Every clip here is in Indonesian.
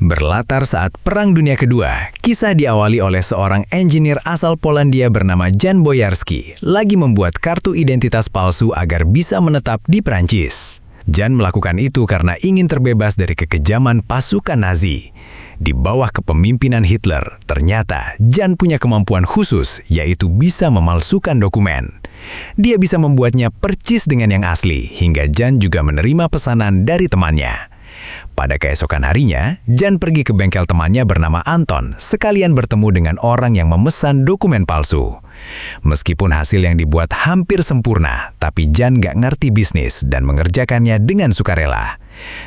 Berlatar saat Perang Dunia Kedua, kisah diawali oleh seorang engineer asal Polandia bernama Jan Bojarski, lagi membuat kartu identitas palsu agar bisa menetap di Prancis. Jan melakukan itu karena ingin terbebas dari kekejaman pasukan Nazi. Di bawah kepemimpinan Hitler, ternyata Jan punya kemampuan khusus, yaitu bisa memalsukan dokumen. Dia bisa membuatnya percis dengan yang asli, hingga Jan juga menerima pesanan dari temannya. Pada keesokan harinya, Jan pergi ke bengkel temannya bernama Anton, sekalian bertemu dengan orang yang memesan dokumen palsu. Meskipun hasil yang dibuat hampir sempurna, tapi Jan gak ngerti bisnis dan mengerjakannya dengan sukarela.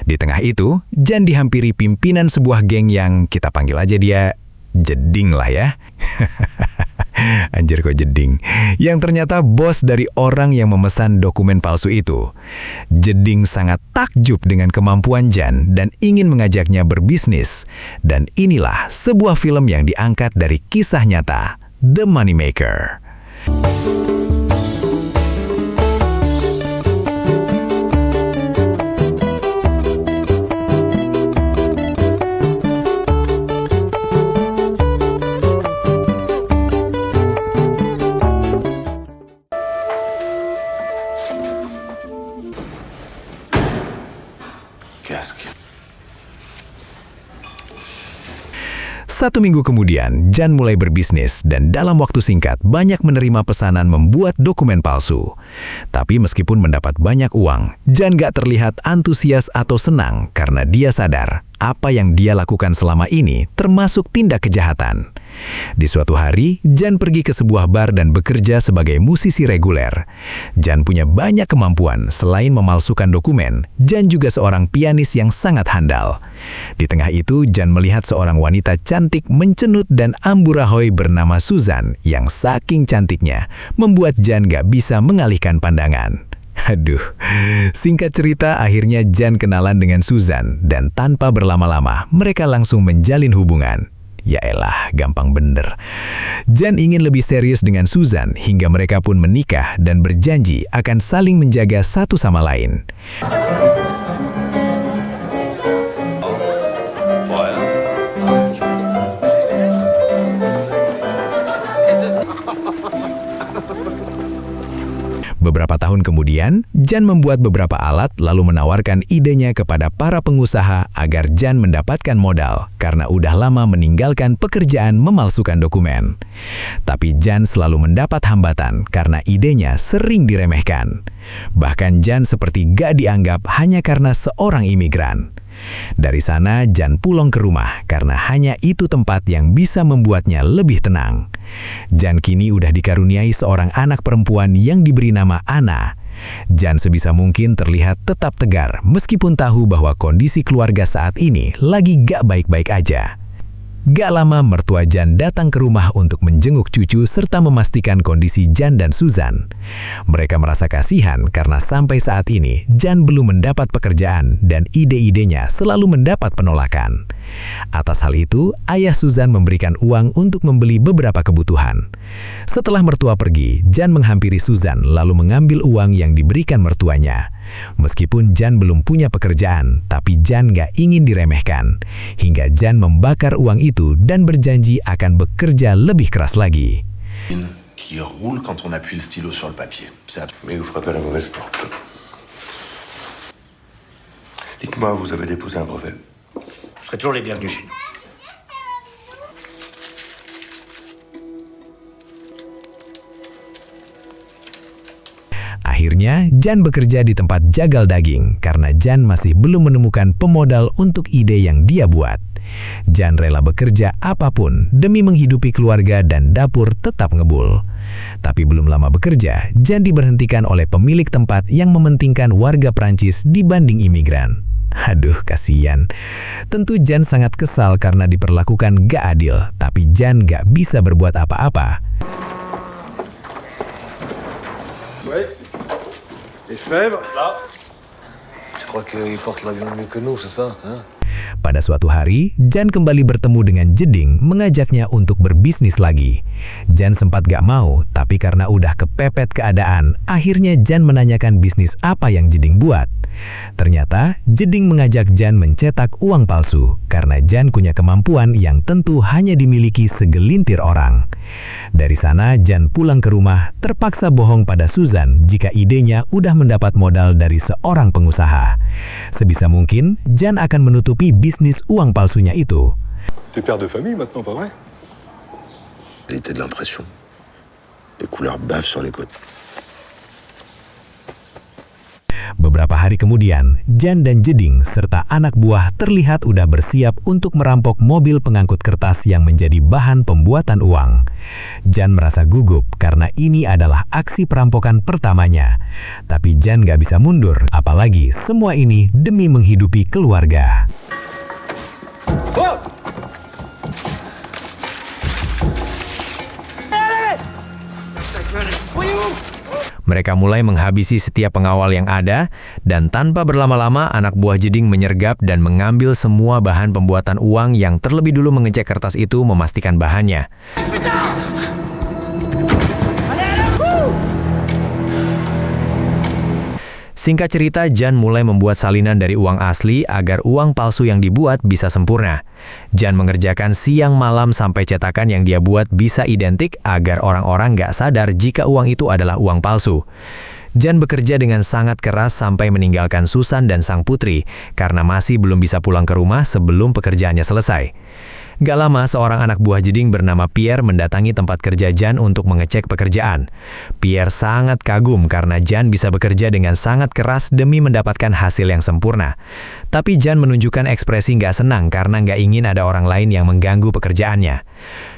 Di tengah itu, Jan dihampiri pimpinan sebuah geng yang kita panggil aja dia Jeding lah ya. Anjir kok Jeding. Yang ternyata bos dari orang yang memesan dokumen palsu itu. Jeding sangat takjub dengan kemampuan Jan dan ingin mengajaknya berbisnis. Dan inilah sebuah film yang diangkat dari kisah nyata, The Moneymaker. Satu minggu kemudian, Jan mulai berbisnis dan dalam waktu singkat banyak menerima pesanan membuat dokumen palsu. Tapi meskipun mendapat banyak uang, Jan gak terlihat antusias atau senang karena dia sadar apa yang dia lakukan selama ini termasuk tindak kejahatan. Di suatu hari, Jan pergi ke sebuah bar dan bekerja sebagai musisi reguler. Jan punya banyak kemampuan, selain memalsukan dokumen, Jan juga seorang pianis yang sangat handal. Di tengah itu, Jan melihat seorang wanita cantik mencenut dan amburadul bernama Susan yang saking cantiknya membuat Jan gak bisa mengalihkan pandangan. Aduh, singkat cerita akhirnya Jan kenalan dengan Susan dan tanpa berlama-lama mereka langsung menjalin hubungan. Yaelah, gampang bener. Jan ingin lebih serius dengan Susan hingga mereka pun menikah dan berjanji akan saling menjaga satu sama lain. Beberapa tahun kemudian, Jan membuat beberapa alat lalu menawarkan idenya kepada para pengusaha agar Jan mendapatkan modal karena udah lama meninggalkan pekerjaan memalsukan dokumen. Tapi Jan selalu mendapat hambatan karena idenya sering diremehkan. Bahkan Jan seperti gak dianggap hanya karena seorang imigran. Dari sana, Jan pulang ke rumah karena hanya itu tempat yang bisa membuatnya lebih tenang. Jan kini udah dikaruniai seorang anak perempuan yang diberi nama Anna. Jan sebisa mungkin terlihat tetap tegar meskipun tahu bahwa kondisi keluarga saat ini lagi gak baik-baik aja. Gak lama mertua Jan datang ke rumah untuk menjenguk cucu serta memastikan kondisi Jan dan Susan. Mereka merasa kasihan karena sampai saat ini Jan belum mendapat pekerjaan dan ide-idenya selalu mendapat penolakan. Atas hal itu, ayah Susan memberikan uang untuk membeli beberapa kebutuhan. Setelah mertua pergi, Jan menghampiri Susan lalu mengambil uang yang diberikan mertuanya. Meskipun Jan belum punya pekerjaan, tapi Jan gak ingin diremehkan. Hingga Jan membakar uang itu dan berjanji akan bekerja lebih keras lagi. Qui roule quand on appuie le stylo sur le papier. Mais vous frappez à la mauvaise porte. Dites-moi, vous avez déposé un brevet? Vous serez toujours les bienvenus chez nous. Akhirnya, Jan bekerja di tempat jagal daging karena Jan masih belum menemukan pemodal untuk ide yang dia buat. Jan rela bekerja apapun demi menghidupi keluarga dan dapur tetap ngebul. Tapi belum lama bekerja, Jan diberhentikan oleh pemilik tempat yang mementingkan warga Prancis dibanding imigran. Aduh, kasihan. Tentu Jan sangat kesal karena diperlakukan gak adil, tapi Jan gak bisa berbuat apa-apa. Les fèves. Là. Je crois qu'ils portent l'avion mieux que nous, c'est ça, hein? Pada suatu hari, Jan kembali bertemu dengan Jeding mengajaknya untuk berbisnis lagi. Jan sempat gak mau, tapi karena udah kepepet keadaan, akhirnya Jan menanyakan bisnis apa yang Jeding buat. Ternyata, Jeding mengajak Jan mencetak uang palsu karena Jan punya kemampuan yang tentu hanya dimiliki segelintir orang. Dari sana, Jan pulang ke rumah, terpaksa bohong pada Susan jika idenya udah mendapat modal dari seorang pengusaha. Sebisa mungkin, Jan akan menutupi bisnis uang palsunya itu. T'es père de famille maintenant, pas vrai? Qualité de l'impression. Les couleurs bavent sur les côtes. Beberapa hari kemudian, Jan dan Jeding serta anak buah terlihat udah bersiap untuk merampok mobil pengangkut kertas yang menjadi bahan pembuatan uang. Jan merasa gugup karena ini adalah aksi perampokan pertamanya. Tapi Jan gak bisa mundur, apalagi semua ini demi menghidupi keluarga. Mereka mulai menghabisi setiap pengawal yang ada, dan tanpa berlama-lama anak buah Jeding menyergap dan mengambil semua bahan pembuatan uang yang terlebih dulu mengecek kertas itu memastikan bahannya. Singkat cerita, Jan mulai membuat salinan dari uang asli agar uang palsu yang dibuat bisa sempurna. Jan mengerjakan siang malam sampai cetakan yang dia buat bisa identik agar orang-orang nggak sadar jika uang itu adalah uang palsu. Jan bekerja dengan sangat keras sampai meninggalkan Susan dan sang putri karena masih belum bisa pulang ke rumah sebelum pekerjaannya selesai. Gak lama, seorang anak buah Jeding bernama Pierre mendatangi tempat kerja Jan untuk mengecek pekerjaan. Pierre sangat kagum karena Jan bisa bekerja dengan sangat keras demi mendapatkan hasil yang sempurna. Tapi Jan menunjukkan ekspresi gak senang karena gak ingin ada orang lain yang mengganggu pekerjaannya.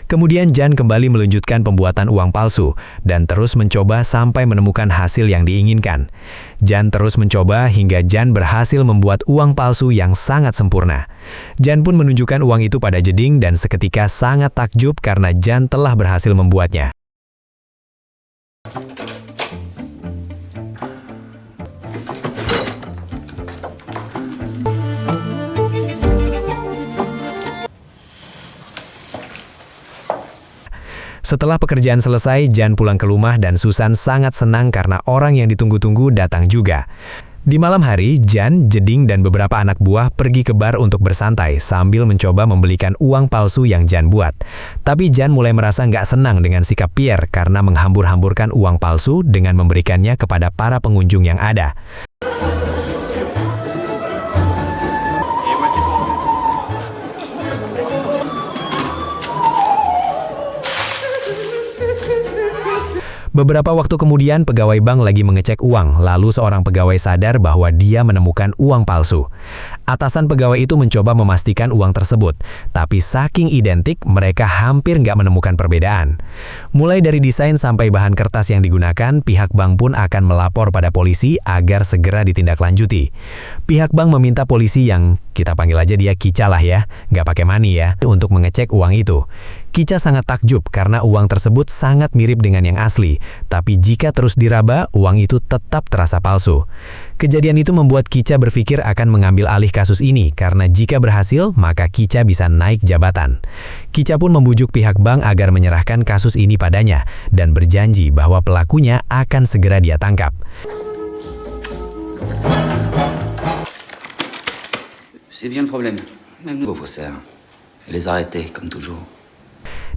Kemudian Jan kembali melanjutkan pembuatan uang palsu dan terus mencoba sampai menemukan hasil yang diinginkan. Jan terus mencoba hingga Jan berhasil membuat uang palsu yang sangat sempurna. Jan pun menunjukkan uang itu pada Jeding dan seketika sangat takjub karena Jan telah berhasil membuatnya. Setelah pekerjaan selesai, Jan pulang ke rumah dan Susan sangat senang karena orang yang ditunggu-tunggu datang juga. Di malam hari, Jan, Jeding, dan beberapa anak buah pergi ke bar untuk bersantai sambil mencoba membelikan uang palsu yang Jan buat. Tapi Jan mulai merasa nggak senang dengan sikap Pierre karena menghambur-hamburkan uang palsu dengan memberikannya kepada para pengunjung yang ada. Beberapa waktu kemudian, pegawai bank lagi mengecek uang, lalu seorang pegawai sadar bahwa dia menemukan uang palsu. Atasan pegawai itu mencoba memastikan uang tersebut, tapi saking identik, mereka hampir nggak menemukan perbedaan. Mulai dari desain sampai bahan kertas yang digunakan, pihak bank pun akan melapor pada polisi agar segera ditindaklanjuti. Pihak bank meminta polisi yang, kita panggil aja dia Kica lah ya, nggak pakai money ya, untuk mengecek uang itu. Kica sangat takjub karena uang tersebut sangat mirip dengan yang asli, tapi jika terus diraba, uang itu tetap terasa palsu. Kejadian itu membuat Kica berpikir akan mengambil alih kasus ini karena jika berhasil, maka Kica bisa naik jabatan. Kica pun membujuk pihak bank agar menyerahkan kasus ini padanya dan berjanji bahwa pelakunya akan segera dia tangkap. C'est bien le problème. Même nous, faussaires. Les arrêter, comme toujours.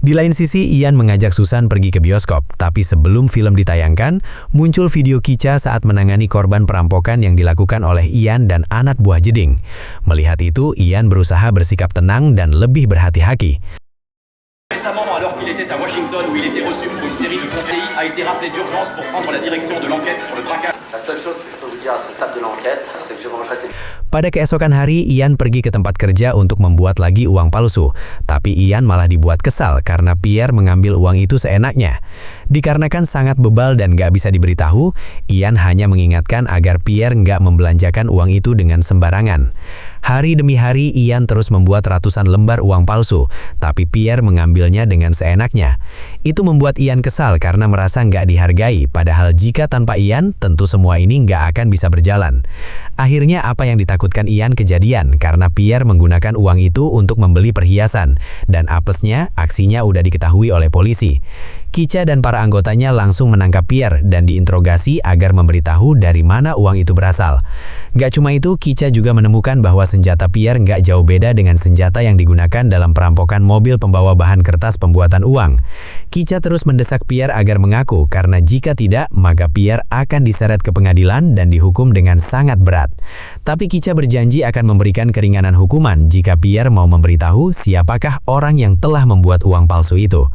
Di lain sisi, Ian mengajak Susan pergi ke bioskop, tapi sebelum film ditayangkan, muncul video Kica saat menangani korban perampokan yang dilakukan oleh Ian dan anak buah Jeding. Melihat itu, Ian berusaha bersikap tenang dan lebih berhati-hati. Récemment, alors qu'il était à Washington où il était reçu pour une série de conseils, a été rappelé d'urgence pour prendre la direction de l'enquête sur le braquage. La seule chose que je peux vous dire à ce stade de l'enquête, c'est que je rangerai ces... Pada keesokan hari, Ian pergi ke tempat kerja untuk membuat lagi uang palsu. Tapi Ian malah dibuat kesal karena Pierre mengambil uang itu seenaknya. Dikarenakan sangat bebal dan gak bisa diberitahu, Ian hanya mengingatkan agar Pierre gak membelanjakan uang itu dengan sembarangan. Hari demi hari, Ian terus membuat ratusan lembar uang palsu, tapi Pierre mengambilnya dengan seenaknya. Itu membuat Ian kesal karena merasa gak dihargai, padahal jika tanpa Ian, tentu semua ini gak akan bisa berjalan. Akhirnya apa yang ditakutkan Ian kejadian karena Pierre menggunakan uang itu untuk membeli perhiasan, dan apesnya aksinya udah diketahui oleh polisi. Kica dan para anggotanya langsung menangkap Pierre dan diinterogasi agar memberitahu dari mana uang itu berasal. Gak cuma itu, Kica juga menemukan bahwa senjata Pierre gak jauh beda dengan senjata yang digunakan dalam perampokan mobil pembawa bahan kertas pembuatan uang. Kica terus mendesak Pierre agar mengaku karena jika tidak, maka Pierre akan diseret ke pengadilan dan dihukum dengan sangat berat. Tapi Kica berjanji akan memberikan keringanan hukuman jika Pierre mau memberitahu siapakah orang yang telah membuat uang palsu itu.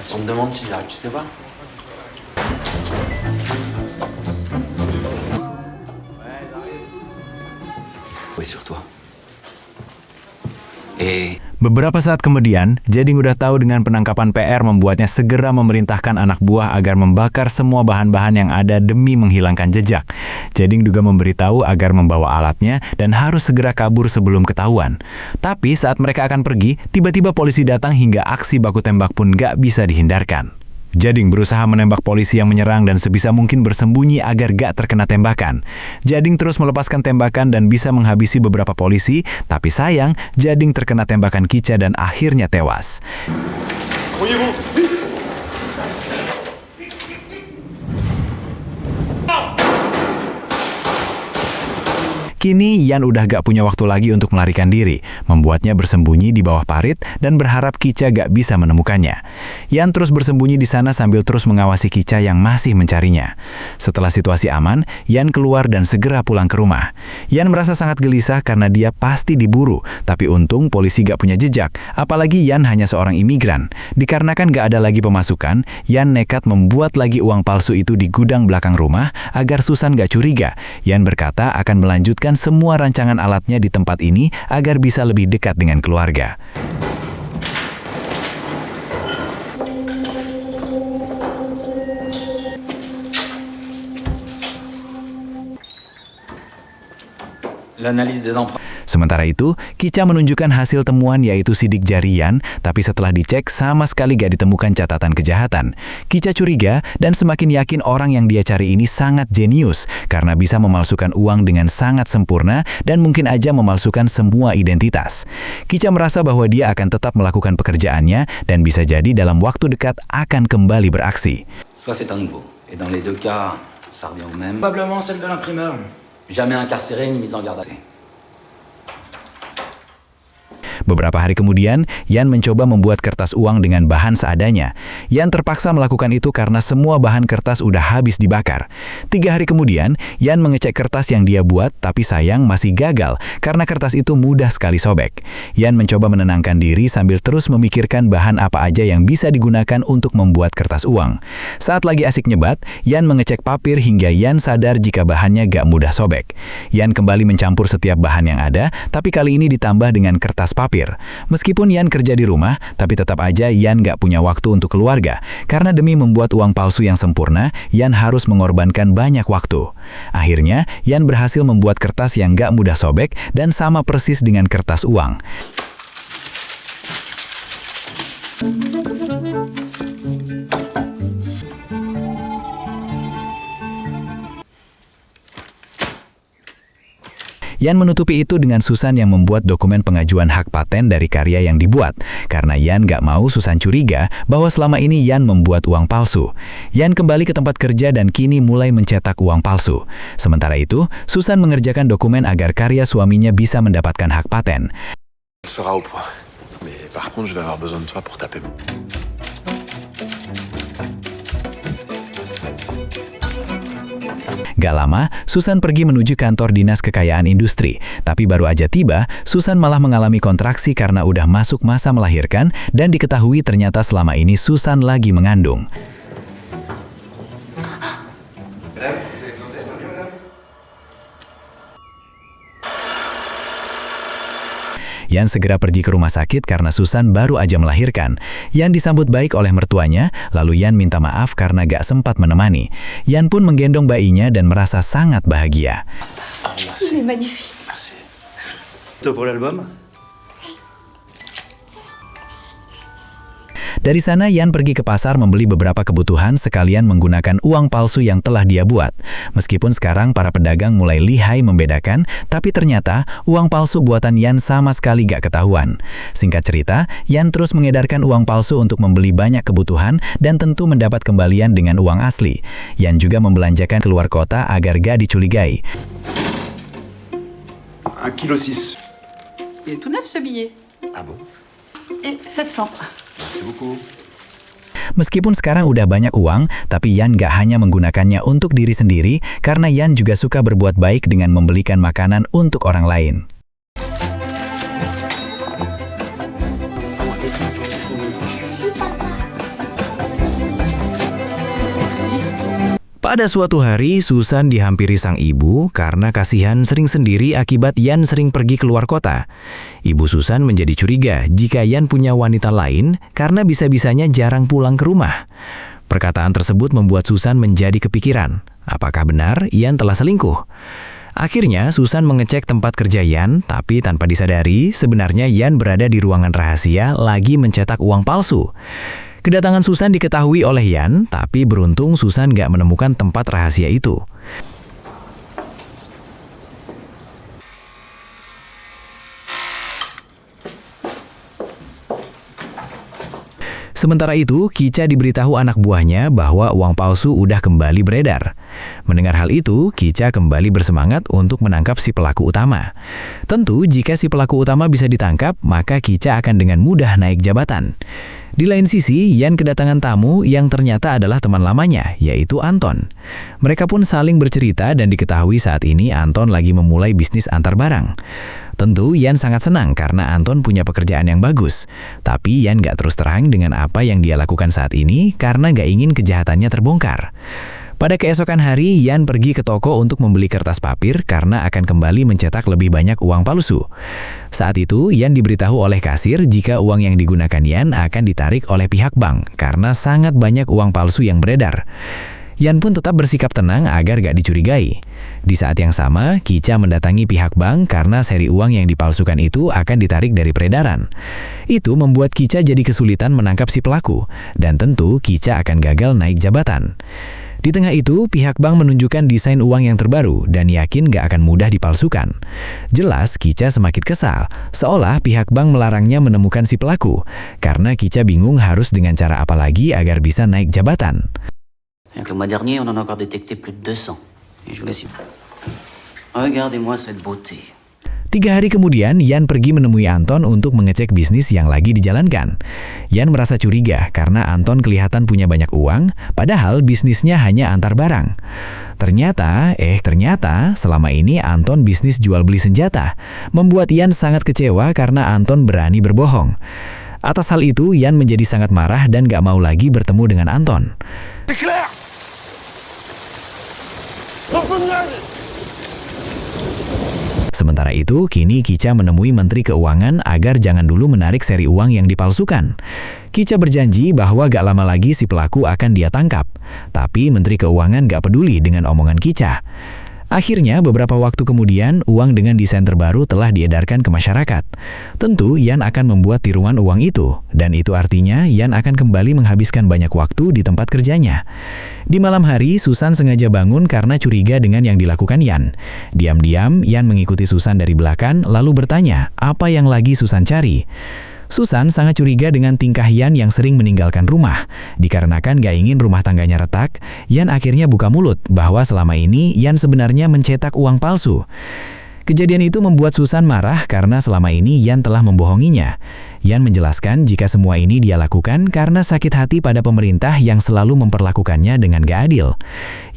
Si on me demande si j'arrive, tu sais pas? Oui, sur toi. Beberapa saat kemudian, Jading udah tahu dengan penangkapan PR membuatnya segera memerintahkan anak buah agar membakar semua bahan-bahan yang ada demi menghilangkan jejak. Jading juga memberitahu agar membawa alatnya dan harus segera kabur sebelum ketahuan. Tapi saat mereka akan pergi, tiba-tiba polisi datang hingga aksi baku tembak pun gak bisa dihindarkan. Jading berusaha menembak polisi yang menyerang dan sebisa mungkin bersembunyi agar gak terkena tembakan. Jading terus melepaskan tembakan dan bisa menghabisi beberapa polisi, tapi sayang, Jading terkena tembakan Kica dan akhirnya tewas. Kini Ian udah gak punya waktu lagi untuk melarikan diri, membuatnya bersembunyi di bawah parit dan berharap Kica gak bisa menemukannya. Ian terus bersembunyi di sana sambil terus mengawasi Kica yang masih mencarinya. Setelah situasi aman, Ian keluar dan segera pulang ke rumah. Ian merasa sangat gelisah karena dia pasti diburu, tapi untung polisi gak punya jejak, apalagi Ian hanya seorang imigran. Dikarenakan gak ada lagi pemasukan, Ian nekat membuat lagi uang palsu itu di gudang belakang rumah agar Susan gak curiga. Ian berkata akan melanjutkan semua rancangan alatnya di tempat ini agar bisa lebih dekat dengan keluarga. L'analyse des empreintes. Sementara itu, Kica menunjukkan hasil temuan yaitu sidik jari Ian, tapi setelah dicek sama sekali gak ditemukan catatan kejahatan. Kica curiga dan semakin yakin orang yang dia cari ini sangat jenius karena bisa memalsukan uang dengan sangat sempurna dan mungkin aja memalsukan semua identitas. Kica merasa bahwa dia akan tetap melakukan pekerjaannya dan bisa jadi dalam waktu dekat akan kembali beraksi. Soit c'est un nouveau, et dans les deux cas, ça revient au même. Probablement celle de l'imprimeur. Jamais incarcéré ni mis en garde à vue. Beberapa hari kemudian, Ian mencoba membuat kertas uang dengan bahan seadanya. Ian terpaksa melakukan itu karena semua bahan kertas udah habis dibakar. 3 hari kemudian, Ian mengecek kertas yang dia buat, tapi sayang masih gagal karena kertas itu mudah sekali sobek. Ian mencoba menenangkan diri sambil terus memikirkan bahan apa aja yang bisa digunakan untuk membuat kertas uang. Saat lagi asik nyebat, Ian mengecek papir hingga Ian sadar jika bahannya gak mudah sobek. Ian kembali mencampur setiap bahan yang ada, tapi kali ini ditambah dengan kertas papir. Meskipun Ian kerja di rumah, tapi tetap aja Ian gak punya waktu untuk keluarga. Karena demi membuat uang palsu yang sempurna, Ian harus mengorbankan banyak waktu. Akhirnya, Ian berhasil membuat kertas yang gak mudah sobek dan sama persis dengan kertas uang. Ian menutupi itu dengan Susan yang membuat dokumen pengajuan hak paten dari karya yang dibuat, karena Ian gak mau Susan curiga bahwa selama ini Ian membuat uang palsu. Ian kembali ke tempat kerja dan kini mulai mencetak uang palsu. Sementara itu, Susan mengerjakan dokumen agar karya suaminya bisa mendapatkan hak paten. On sera au point. Mais par contre, je vais avoir besoin de toi pour taper. Gak lama, Susan pergi menuju kantor dinas kekayaan industri. Tapi baru aja tiba, Susan malah mengalami kontraksi karena udah masuk masa melahirkan dan diketahui ternyata selama ini Susan lagi mengandung. Ian segera pergi ke rumah sakit karena Susan baru aja melahirkan. Ian disambut baik oleh mertuanya, lalu Ian minta maaf karena gak sempat menemani. Ian pun menggendong bayinya dan merasa sangat bahagia. Oh, merci. Il est magnifique. Merci. Toi pour l'album? Dari sana Yan pergi ke pasar membeli beberapa kebutuhan sekalian menggunakan uang palsu yang telah dia buat. Meskipun sekarang para pedagang mulai lihai membedakan, tapi ternyata uang palsu buatan Yan sama sekali gak ketahuan. Singkat cerita, Yan terus mengedarkan uang palsu untuk membeli banyak kebutuhan dan tentu mendapat kembalian dengan uang asli. Yan juga membelanjakan keluar kota agar gak dicurigai. 1,6 kg. Il est tout neuf ce billet. Ah bon? Et 700. Merci beaucoup. Meskipun sekarang udah banyak uang, tapi Yan gak hanya menggunakannya untuk diri sendiri, karena Yan juga suka berbuat baik dengan membelikan makanan untuk orang lain. Pada suatu hari, Susan dihampiri sang ibu karena kasihan sering sendiri akibat Yan sering pergi keluar kota. Ibu Susan menjadi curiga jika Yan punya wanita lain karena bisa-bisanya jarang pulang ke rumah. Perkataan tersebut membuat Susan menjadi kepikiran. Apakah benar Yan telah selingkuh? Akhirnya, Susan mengecek tempat kerja Yan, tapi tanpa disadari, sebenarnya Yan berada di ruangan rahasia lagi mencetak uang palsu. Kedatangan Susan diketahui oleh Yan, tapi beruntung Susan gak menemukan tempat rahasia itu. Sementara itu, Kicha diberitahu anak buahnya bahwa uang palsu udah kembali beredar. Mendengar hal itu, Kicha kembali bersemangat untuk menangkap si pelaku utama. Tentu, jika si pelaku utama bisa ditangkap, maka Kicha akan dengan mudah naik jabatan. Di lain sisi, Yan kedatangan tamu yang ternyata adalah teman lamanya, yaitu Anton. Mereka pun saling bercerita dan diketahui saat ini Anton lagi memulai bisnis antar barang. Tentu, Yan sangat senang karena Anton punya pekerjaan yang bagus. Tapi Yan gak terus terang dengan apa yang dia lakukan saat ini karena gak ingin kejahatannya terbongkar. Pada keesokan hari, Yan pergi ke toko untuk membeli kertas papir karena akan kembali mencetak lebih banyak uang palsu. Saat itu, Yan diberitahu oleh kasir jika uang yang digunakan Yan akan ditarik oleh pihak bank karena sangat banyak uang palsu yang beredar. Yan pun tetap bersikap tenang agar gak dicurigai. Di saat yang sama, Kicha mendatangi pihak bank karena seri uang yang dipalsukan itu akan ditarik dari peredaran. Itu membuat Kicha jadi kesulitan menangkap si pelaku, dan tentu Kicha akan gagal naik jabatan. Di tengah itu, pihak bank menunjukkan desain uang yang terbaru dan yakin gak akan mudah dipalsukan. Jelas, Kicha semakin kesal, seolah pihak bank melarangnya menemukan si pelaku, karena Kicha bingung harus dengan cara apa lagi agar bisa naik jabatan. Avec le mois dernier, on en a encore détecté plus de 200. Et je vous laisse. Regardez-moi cette beauté. 3 hari kemudian, Yan pergi menemui Anton untuk mengecek bisnis yang lagi dijalankan. Yan merasa curiga karena Anton kelihatan punya banyak uang, padahal bisnisnya hanya antar barang. Ternyata selama ini Anton bisnis jual beli senjata, membuat Yan sangat kecewa karena Anton berani berbohong. Atas hal itu, Yan menjadi sangat marah dan gak mau lagi bertemu dengan Anton. Sementara itu, kini Kicha menemui Menteri Keuangan agar jangan dulu menarik seri uang yang dipalsukan. Kicha berjanji bahwa gak lama lagi si pelaku akan dia tangkap. Tapi Menteri Keuangan gak peduli dengan omongan Kicha. Akhirnya, beberapa waktu kemudian, uang dengan desain terbaru telah diedarkan ke masyarakat. Tentu, Yan akan membuat tiruan uang itu, dan itu artinya Yan akan kembali menghabiskan banyak waktu di tempat kerjanya. Di malam hari, Susan sengaja bangun karena curiga dengan yang dilakukan Yan. Diam-diam, Yan mengikuti Susan dari belakang, lalu bertanya, apa yang lagi Susan cari? Susan sangat curiga dengan tingkah Yan yang sering meninggalkan rumah. Dikarenakan gak ingin rumah tangganya retak, Yan akhirnya buka mulut bahwa selama ini Yan sebenarnya mencetak uang palsu. Kejadian itu membuat Susan marah karena selama ini Yan telah membohonginya. Yan menjelaskan jika semua ini dia lakukan karena sakit hati pada pemerintah yang selalu memperlakukannya dengan gak adil.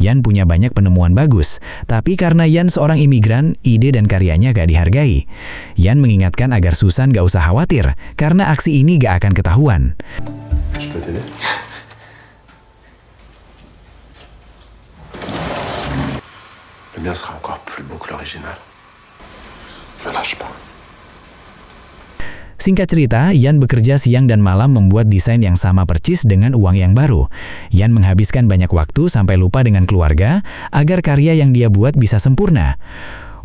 Yan punya banyak penemuan bagus, tapi karena Yan seorang imigran, ide dan karyanya gak dihargai. Yan mengingatkan agar Susan gak usah khawatir karena aksi ini gak akan ketahuan. Je peux t'aider? Le mien sera encore plus beau que l'original. Ne lâche pas. Singkat cerita, Yan bekerja siang dan malam membuat desain yang sama percis dengan uang yang baru. Yan menghabiskan banyak waktu sampai lupa dengan keluarga agar karya yang dia buat bisa sempurna.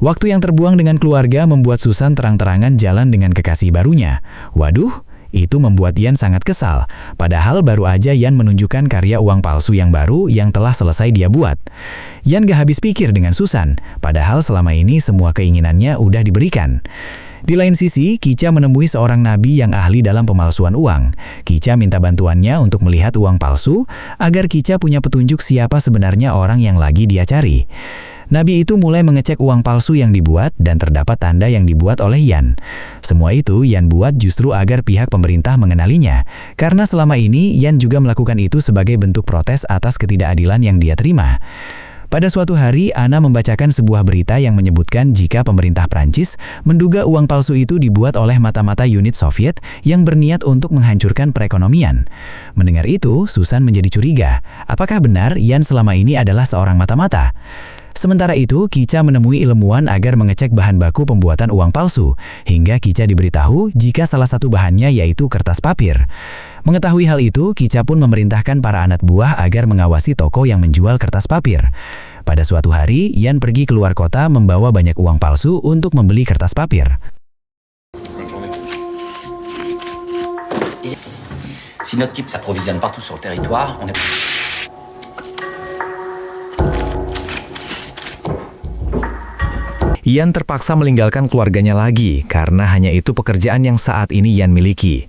Waktu yang terbuang dengan keluarga membuat Susan terang-terangan jalan dengan kekasih barunya. Waduh, Itu membuat Ian sangat kesal, padahal baru aja Ian menunjukkan karya uang palsu yang baru yang telah selesai dia buat. Ian gak habis pikir dengan Susan, padahal selama ini semua keinginannya udah diberikan. Di lain sisi, Kicha menemui seorang nabi yang ahli dalam pemalsuan uang. Kicha minta bantuannya untuk melihat uang palsu, agar Kicha punya petunjuk siapa sebenarnya orang yang lagi dia cari. Nabi itu mulai mengecek uang palsu yang dibuat dan terdapat tanda yang dibuat oleh Ian. Semua itu Ian buat justru agar pihak pemerintah mengenalinya, karena selama ini Ian juga melakukan itu sebagai bentuk protes atas ketidakadilan yang dia terima. Pada suatu hari, Anna membacakan sebuah berita yang menyebutkan jika pemerintah Prancis menduga uang palsu itu dibuat oleh mata-mata unit Soviet yang berniat untuk menghancurkan perekonomian. Mendengar itu, Susan menjadi curiga. Apakah benar Ian selama ini adalah seorang mata-mata? Sementara itu, Kicha menemui ilmuwan agar mengecek bahan baku pembuatan uang palsu, hingga Kicha diberitahu jika salah satu bahannya yaitu kertas papir. Mengetahui hal itu, Kicha pun memerintahkan para anak buah agar mengawasi toko yang menjual kertas papir. Pada suatu hari, Ian pergi keluar kota membawa banyak uang palsu untuk membeli kertas papir. Si notre type s'approvisionne partout sur le territoire, on est... Ian terpaksa meninggalkan keluarganya lagi karena hanya itu pekerjaan yang saat ini Ian miliki.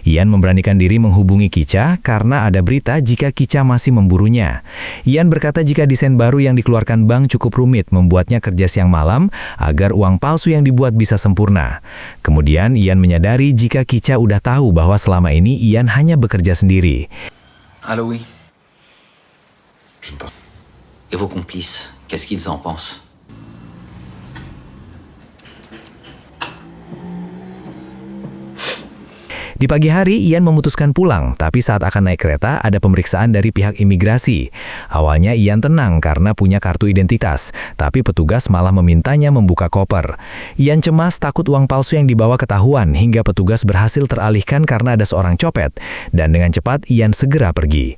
Ian memberanikan diri menghubungi Kicha karena ada berita jika Kicha masih memburunya. Ian berkata jika desain baru yang dikeluarkan bank cukup rumit membuatnya kerja siang malam agar uang palsu yang dibuat bisa sempurna. Kemudian Ian menyadari jika Kicha udah tahu bahwa selama ini Ian hanya bekerja sendiri. Allô, oui. Je ne pense. Et vos complices, qu'est-ce qu'ils en pensent? Di pagi hari, Ian memutuskan pulang, tapi saat akan naik kereta, ada pemeriksaan dari pihak imigrasi. Awalnya Ian tenang karena punya kartu identitas, tapi petugas malah memintanya membuka koper. Ian cemas takut uang palsu yang dibawa ketahuan, hingga petugas berhasil teralihkan karena ada seorang copet, dan dengan cepat Ian segera pergi.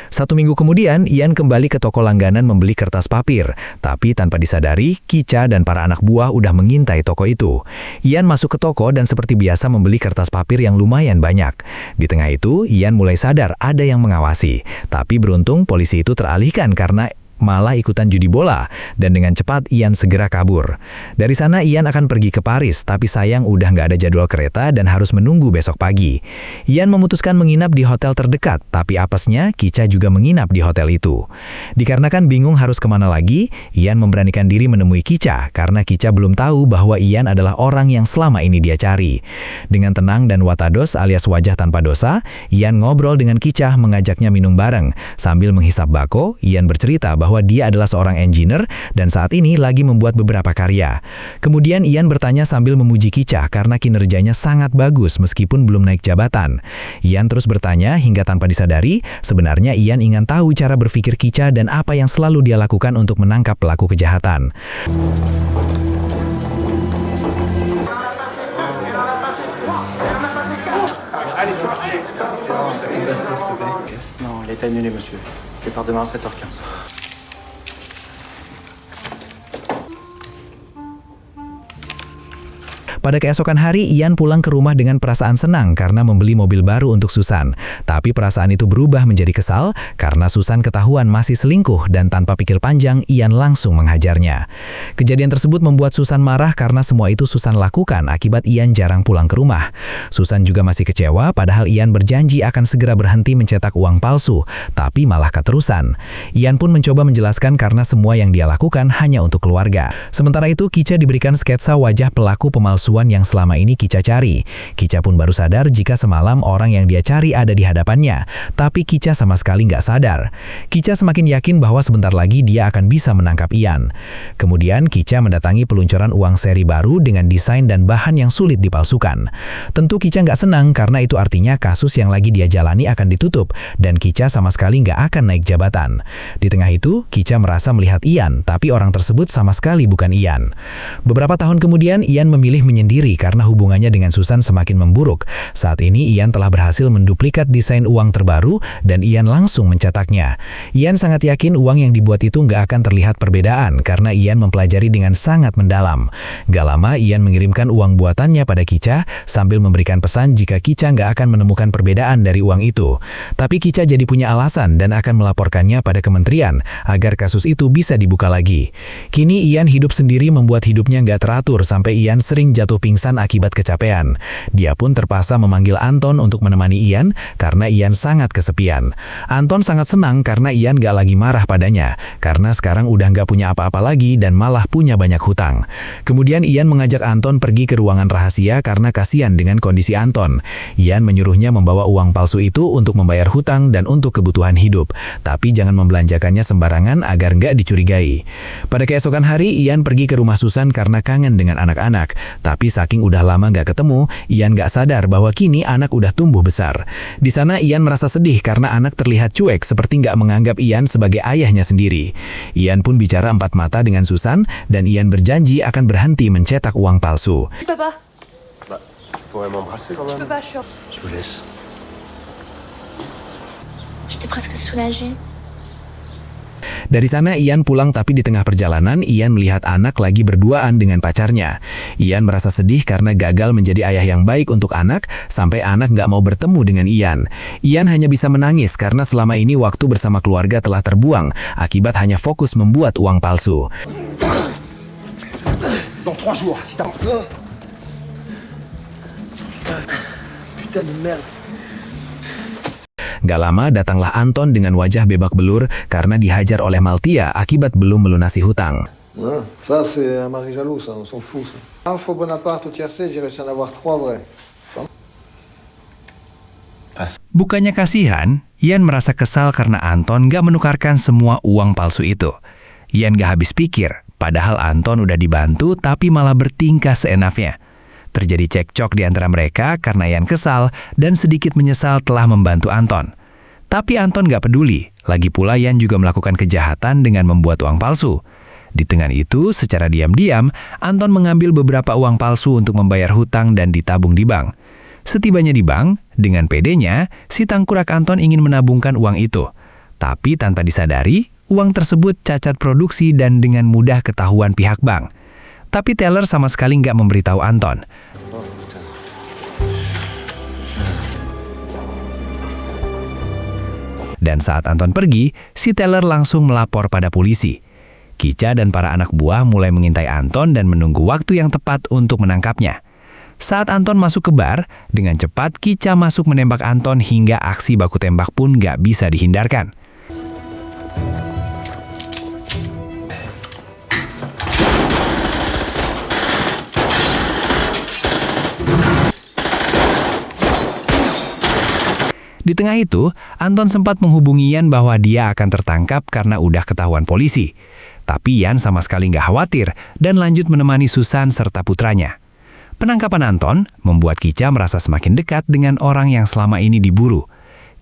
Satu minggu kemudian, Ian kembali ke toko langganan membeli kertas papir. Tapi tanpa disadari, Kicha dan para anak buah udah mengintai toko itu. Ian masuk ke toko dan seperti biasa membeli kertas papir yang lumayan banyak. Di tengah itu, Ian mulai sadar ada yang mengawasi. Tapi beruntung polisi itu teralihkan karena malah ikutan judi bola, dan dengan cepat Ian segera kabur. Dari sana Ian akan pergi ke Paris, tapi sayang udah nggak ada jadwal kereta dan harus menunggu besok pagi. Ian memutuskan menginap di hotel terdekat, tapi apesnya Kicha juga menginap di hotel itu. Dikarenakan bingung harus kemana lagi, Ian memberanikan diri menemui Kicha, karena Kicha belum tahu bahwa Ian adalah orang yang selama ini dia cari. Dengan tenang dan watados alias wajah tanpa dosa, Ian ngobrol dengan Kicha mengajaknya minum bareng. Sambil menghisap bako, Ian bercerita bahwa dia adalah seorang engineer dan saat ini lagi membuat beberapa karya. Kemudian Ian bertanya sambil memuji Kicha karena kinerjanya sangat bagus meskipun belum naik jabatan. Ian terus bertanya hingga tanpa disadari, sebenarnya Ian ingin tahu cara berpikir Kicha dan apa yang selalu dia lakukan untuk menangkap pelaku kejahatan. Non, il est annulé, monsieur. Départ demain à 7h15. Pada keesokan hari, Ian pulang ke rumah dengan perasaan senang karena membeli mobil baru untuk Susan. Tapi perasaan itu berubah menjadi kesal karena Susan ketahuan masih selingkuh dan tanpa pikir panjang, Ian langsung menghajarnya. Kejadian tersebut membuat Susan marah karena semua itu Susan lakukan akibat Ian jarang pulang ke rumah. Susan juga masih kecewa padahal Ian berjanji akan segera berhenti mencetak uang palsu, tapi malah keterusan. Ian pun mencoba menjelaskan karena semua yang dia lakukan hanya untuk keluarga. Sementara itu, Kicha diberikan sketsa wajah pelaku pemalsuan yang selama ini Kicha cari. Kicha pun baru sadar jika semalam orang yang dia cari ada di hadapannya, tapi Kicha sama sekali nggak sadar. Kicha semakin yakin bahwa sebentar lagi dia akan bisa menangkap Ian. Kemudian Kicha mendatangi peluncuran uang seri baru dengan desain dan bahan yang sulit dipalsukan. Tentu Kicha nggak senang karena itu artinya kasus yang lagi dia jalani akan ditutup dan Kicha sama sekali nggak akan naik jabatan. Di tengah itu, Kicha merasa melihat Ian, tapi orang tersebut sama sekali bukan Ian. Beberapa tahun kemudian, Ian memilih menyendiri berserah diri karena hubungannya dengan Susan semakin memburuk. Saat ini Ian telah berhasil menduplikat desain uang terbaru dan Ian langsung mencetaknya. Ian sangat yakin uang yang dibuat itu nggak akan terlihat perbedaan karena Ian mempelajari dengan sangat mendalam. Gak lama Ian mengirimkan uang buatannya pada Kicha sambil memberikan pesan jika Kicha nggak akan menemukan perbedaan dari uang itu. Tapi Kicha jadi punya alasan dan akan melaporkannya pada kementerian agar kasus itu bisa dibuka lagi. Kini Ian hidup sendiri membuat hidupnya nggak teratur sampai Ian sering jatuh pingsan akibat kecapean. Dia pun terpaksa memanggil Anton untuk menemani Ian karena Ian sangat kesepian. Anton sangat senang karena Ian nggak lagi marah padanya karena sekarang udah nggak punya apa-apa lagi dan malah punya banyak hutang. Kemudian Ian mengajak Anton pergi ke ruangan rahasia karena kasihan dengan kondisi Anton. Ian menyuruhnya membawa uang palsu itu untuk membayar hutang dan untuk kebutuhan hidup, tapi jangan membelanjakannya sembarangan agar nggak dicurigai. Pada keesokan hari, Ian pergi ke rumah Susan karena kangen dengan anak-anak. Tapi saking udah lama nggak ketemu, Ian nggak sadar bahwa kini anak udah tumbuh besar. Di sana Ian merasa sedih karena anak terlihat cuek seperti nggak menganggap Ian sebagai ayahnya sendiri. Ian pun bicara empat mata dengan Susan dan Ian berjanji akan berhenti mencetak uang palsu. Papa, Pourrais m'embrasser quand même. papa, je Je vous laisse. J'étais presque soulagée. Dari sana Ian pulang tapi di tengah perjalanan Ian melihat anak lagi berduaan dengan pacarnya. Ian merasa sedih karena gagal menjadi ayah yang baik untuk anak sampai anak nggak mau bertemu dengan Ian. Ian hanya bisa menangis karena selama ini waktu bersama keluarga telah terbuang akibat hanya fokus membuat uang palsu. Dans 3 jours, si t'as... Putain de merde. Gak lama datanglah Anton dengan wajah bebak belur karena dihajar oleh Maltia akibat belum melunasi hutang. Ça, c'est un mari jaloux, ça, on s'en fout. Ça. Un faux Bonaparte au tiercé, j'ai réussi à en avoir 3 vrais. Bukannya kasihan, Ian merasa kesal karena Anton gak menukarkan semua uang palsu itu. Ian gak habis pikir, padahal Anton udah dibantu tapi malah bertingkah seenaknya. Terjadi cekcok di antara mereka karena Ian kesal dan sedikit menyesal telah membantu Anton. Tapi Anton gak peduli, lagi pula Ian juga melakukan kejahatan dengan membuat uang palsu. Di tengah itu, secara diam-diam, Anton mengambil beberapa uang palsu untuk membayar hutang dan ditabung di bank. Setibanya di bank, dengan pedenya, si tangkurak Anton ingin menabungkan uang itu. Tapi tanpa disadari, uang tersebut cacat produksi dan dengan mudah ketahuan pihak bank. Tapi teller sama sekali nggak memberitahu Anton. Dan saat Anton pergi, si teller langsung melapor pada polisi. Kicha dan para anak buah mulai mengintai Anton dan menunggu waktu yang tepat untuk menangkapnya. Saat Anton masuk ke bar, dengan cepat Kicha masuk menembak Anton hingga aksi baku tembak pun nggak bisa dihindarkan. Di tengah itu, Anton sempat menghubungi Ian bahwa dia akan tertangkap karena udah ketahuan polisi. Tapi Ian sama sekali nggak khawatir dan lanjut menemani Susan serta putranya. Penangkapan Anton membuat Kicha merasa semakin dekat dengan orang yang selama ini diburu.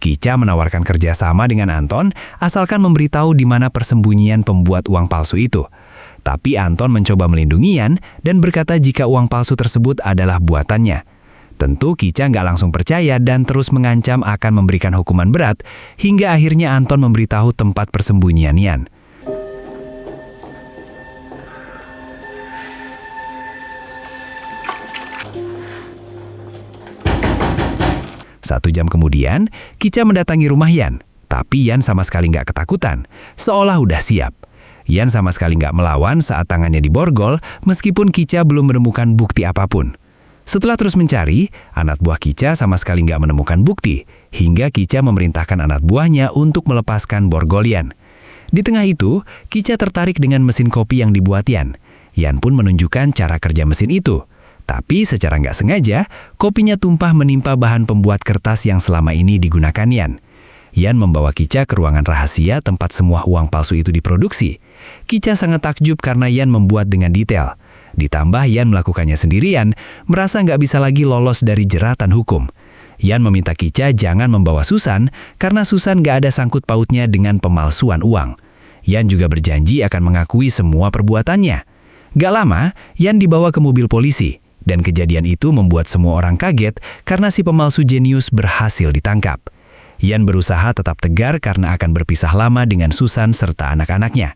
Kicha menawarkan kerjasama dengan Anton asalkan memberitahu di mana persembunyian pembuat uang palsu itu. Tapi Anton mencoba melindungi Ian dan berkata jika uang palsu tersebut adalah buatannya. Tentu Kicha nggak langsung percaya dan terus mengancam akan memberikan hukuman berat hingga akhirnya Anton memberitahu tempat persembunyian Ian. Satu jam kemudian, Kicha mendatangi rumah Ian. Tapi Ian sama sekali nggak ketakutan, seolah udah siap. Ian sama sekali nggak melawan saat tangannya diborgol meskipun Kicha belum menemukan bukti apapun. Setelah terus mencari, anak buah Kicha sama sekali nggak menemukan bukti, hingga Kicha memerintahkan anak buahnya untuk melepaskan borgol Ian. Di tengah itu, Kicha tertarik dengan mesin kopi yang dibuat Ian. Ian pun menunjukkan cara kerja mesin itu. Tapi secara nggak sengaja, kopinya tumpah menimpa bahan pembuat kertas yang selama ini digunakan Ian. Ian membawa Kicha ke ruangan rahasia tempat semua uang palsu itu diproduksi. Kicha sangat takjub karena Ian membuat dengan detail. Ditambah Ian melakukannya sendirian, merasa nggak bisa lagi lolos dari jeratan hukum. Ian meminta Kicha jangan membawa Susan, karena Susan nggak ada sangkut pautnya dengan pemalsuan uang. Ian juga berjanji akan mengakui semua perbuatannya. Gak lama, Ian dibawa ke mobil polisi. Dan kejadian itu membuat semua orang kaget karena si pemalsu jenius berhasil ditangkap. Yan berusaha tetap tegar karena akan berpisah lama dengan Susan serta anak-anaknya.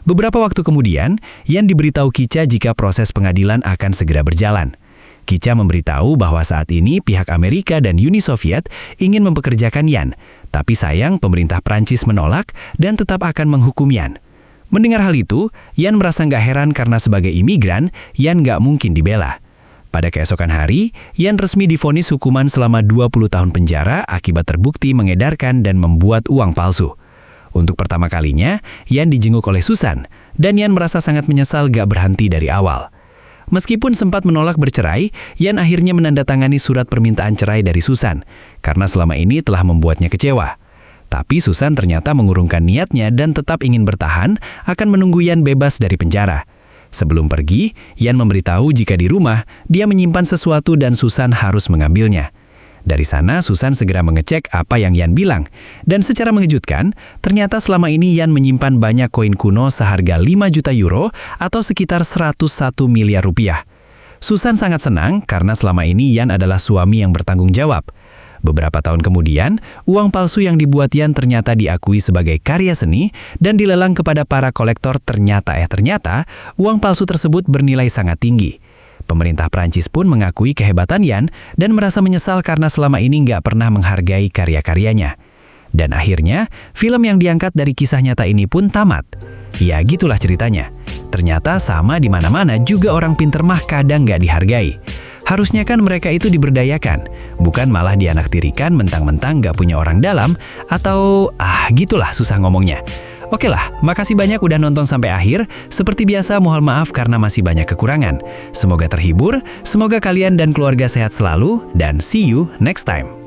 Beberapa waktu kemudian, Yan diberitahu Kicha jika proses pengadilan akan segera berjalan. Kicha memberitahu bahwa saat ini pihak Amerika dan Uni Soviet ingin mempekerjakan Yan, tapi sayang pemerintah Prancis menolak dan tetap akan menghukum Yan. Mendengar hal itu, Yan merasa nggak heran karena sebagai imigran, Yan nggak mungkin dibela. Pada keesokan hari, Yan resmi divonis hukuman selama 20 tahun penjara akibat terbukti mengedarkan dan membuat uang palsu. Untuk pertama kalinya, Yan dijenguk oleh Susan, dan Yan merasa sangat menyesal gak berhenti dari awal. Meskipun sempat menolak bercerai, Yan akhirnya menandatangani surat permintaan cerai dari Susan, karena selama ini telah membuatnya kecewa. Tapi Susan ternyata mengurungkan niatnya dan tetap ingin bertahan, akan menunggu Yan bebas dari penjara. Sebelum pergi, Yan memberitahu jika di rumah, dia menyimpan sesuatu dan Susan harus mengambilnya. Dari sana, Susan segera mengecek apa yang Yan bilang. Dan secara mengejutkan, ternyata selama ini Yan menyimpan banyak koin kuno seharga 5 juta euro atau sekitar 101 miliar rupiah. Susan sangat senang karena selama ini Yan adalah suami yang bertanggung jawab. Beberapa tahun kemudian, uang palsu yang dibuat Yan ternyata diakui sebagai karya seni dan dilelang kepada para kolektor. Ternyata uang palsu tersebut bernilai sangat tinggi. Pemerintah Prancis pun mengakui kehebatan Yan dan merasa menyesal karena selama ini nggak pernah menghargai karya-karyanya. Dan akhirnya, film yang diangkat dari kisah nyata ini pun tamat. Ya gitulah ceritanya. Ternyata sama di mana-mana juga orang pinter mah kadang nggak dihargai. Harusnya kan mereka itu diberdayakan, bukan malah dianaktirikan mentang-mentang nggak punya orang dalam, atau gitulah susah ngomongnya. Oke lah, makasih banyak udah nonton sampai akhir. Seperti biasa mohon maaf karena masih banyak kekurangan. Semoga terhibur, semoga kalian dan keluarga sehat selalu, dan see you next time.